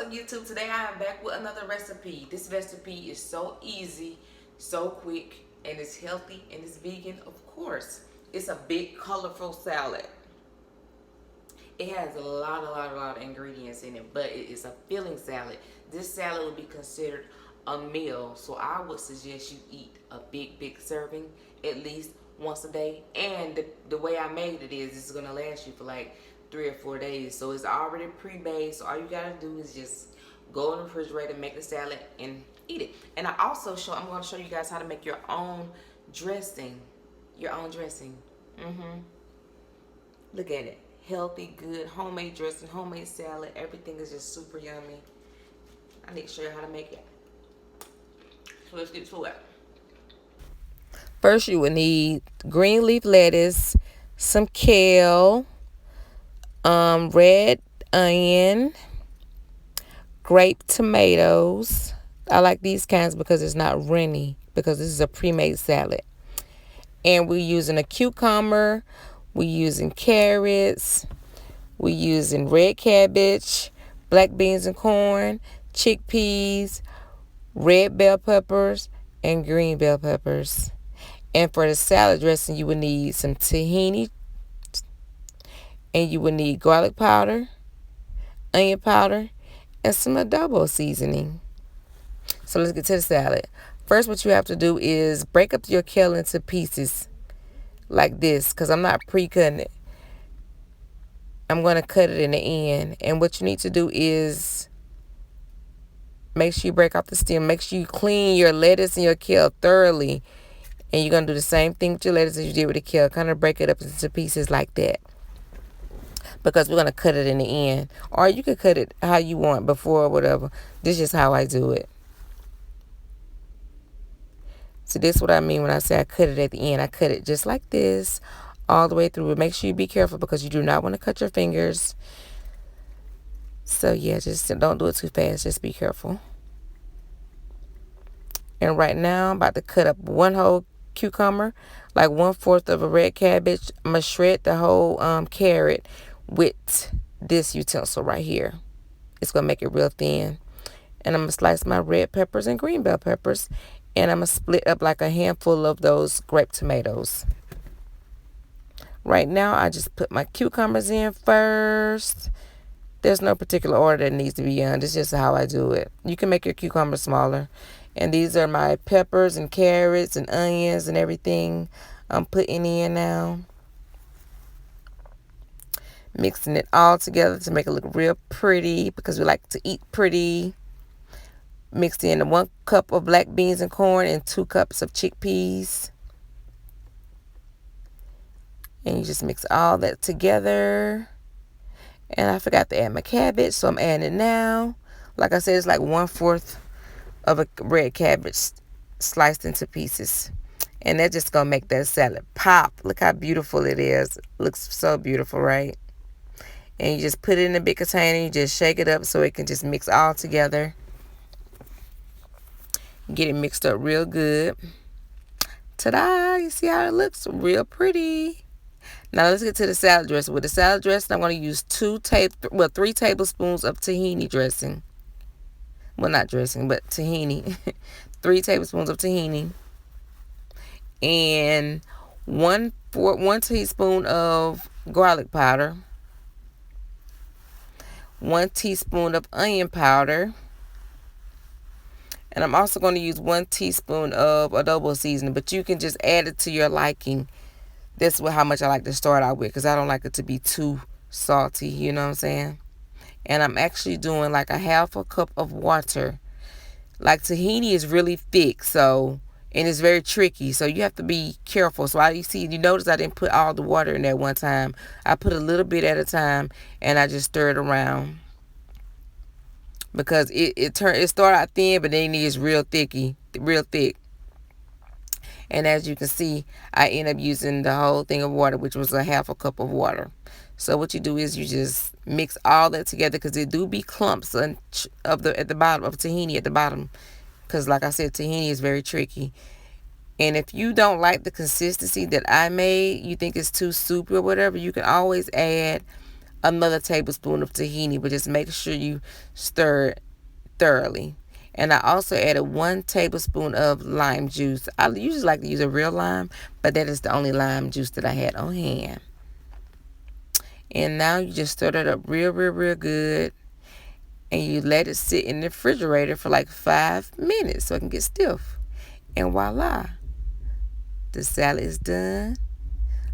up, YouTube? Today I am back with another recipe. This recipe is so easy, so quick, and it's healthy and it's vegan, of course. It's a big, colorful salad. It has a lot of ingredients in it, but it is a filling salad. This salad would be considered a meal, so I would suggest you eat a big serving at least once a day. And the way I made it is, it's gonna last you for like 3 or 4 days. So it's already pre-made. So all you gotta do is just go in the refrigerator, make the salad, and eat it. And I'm gonna show you guys how to make your own dressing. Your own dressing. Look at it. Healthy, good, homemade dressing, homemade salad. Everything is just super yummy. I need to show you how to make it. So let's get to it. First, you will need green leaf lettuce, some kale, red onion, grape tomatoes. I like these kinds because it's not runny, because this is a pre-made salad. And we're using a cucumber, we're using carrots, we're using red cabbage, black beans and corn, chickpeas, red bell peppers, and green bell peppers. And for the salad dressing, you would need some tahini, and you would need garlic powder, onion powder, and some adobo seasoning. So let's get to the salad. First, what you have to do is break up your kale into pieces like this, because I'm not pre-cutting it. I'm going to cut it in the end. And what you need to do is make sure you break off the stem. Make sure you clean your lettuce and your kale thoroughly. And you're going to do the same thing with your lettuce as you did with the kale. Kind of break it up into pieces like that, because we're going to cut it in the end. Or you can cut it how you want before or whatever. This is how I do it. So this is what I mean when I say I cut it at the end. I cut it just like this all the way through. But make sure you be careful, because you do not want to cut your fingers. So yeah, just don't do it too fast. Just be careful. And right now I'm about to cut up one whole cucumber, like 1/4 of a red cabbage. I'm going to shred the whole carrot with this utensil right here. It's going to make it real thin. And I'm going to slice my red peppers and green bell peppers. And I'm going to split up like a handful of those grape tomatoes. Right now, I just put my cucumbers in first. There's no particular order that needs to be in. This is just how I do it. You can make your cucumber smaller. And these are my peppers and carrots and onions and everything I'm putting in now. Mixing it all together to make it look real pretty, because we like to eat pretty. Mixed in 1 cup of black beans and corn and 2 cups of chickpeas. And you just mix all that together. And I forgot to add my cabbage, so I'm adding it now. Like I said, it's like 1/4 of a red cabbage sliced into pieces. And that's just going to make that salad pop. Look how beautiful it is. Looks so beautiful, right? And you just put it in a big container. You just shake it up so it can just mix all together. Get it mixed up real good. Ta-da! You see how it looks? Real pretty. Now let's get to the salad dressing. With the salad dressing, I'm going to use 3 tablespoons of tahini dressing. Well, not dressing, but tahini. 3 tablespoons of tahini. And 1 teaspoon of garlic powder. 1 teaspoon of onion powder. And I'm also going to use 1 teaspoon of adobo seasoning, but you can just add it to your liking. That's how much I like to start out with, because I don't like it to be too salty, you know what I'm saying? And I'm actually doing like a 1/2 cup of water. Like tahini is really thick, and it's very tricky, so you have to be careful. So you notice I didn't put all the water in there one time. I put a little bit at a time, and I just stir it around. Because it started out thin, but then it is real thick. And as you can see, I end up using the whole thing of water, which was a 1/2 cup of water. So what you do is you just mix all that together, because there do be clumps at the bottom of tahini at the bottom. Because like I said, tahini is very tricky. And if you don't like the consistency that I made, you think it's too soupy or whatever, you can always add another tablespoon of tahini, but just make sure you stir it thoroughly. And I also added 1 tablespoon of lime juice. I usually like to use a real lime, but that is the only lime juice that I had on hand. And now you just stir that up real good. And you let it sit in the refrigerator for like 5 minutes so it can get stiff. And voila, the salad is done.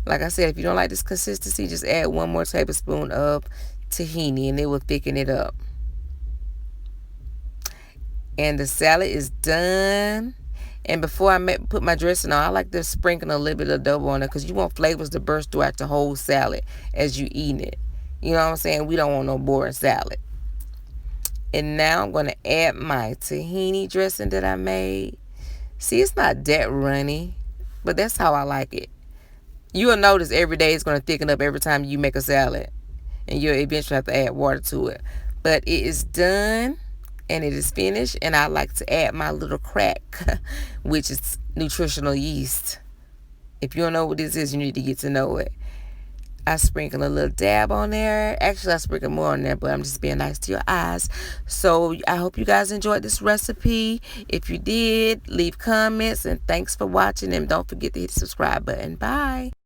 Like I said, if you don't like this consistency, just add 1 more tablespoon of tahini and it will thicken it up. And the salad is done. And before I put my dressing on, I like to sprinkle a little bit of adobo on it because you want flavors to burst throughout the whole salad as you eat it. You know what I'm saying? We don't want no boring salad. And now I'm going to add my tahini dressing that I made. See, it's not that runny, but that's how I like it. You'll notice every day it's going to thicken up every time you make a salad. And you'll eventually have to add water to it. But it is done. And it is finished, and I like to add my little crack, which is nutritional yeast. If you don't know what this is, you need to get to know it. I sprinkle a little dab on there. Actually, I sprinkle more on there, but I'm just being nice to your eyes. So I hope you guys enjoyed this recipe. If you did, leave comments, and thanks for watching, and don't forget to hit the subscribe button. Bye.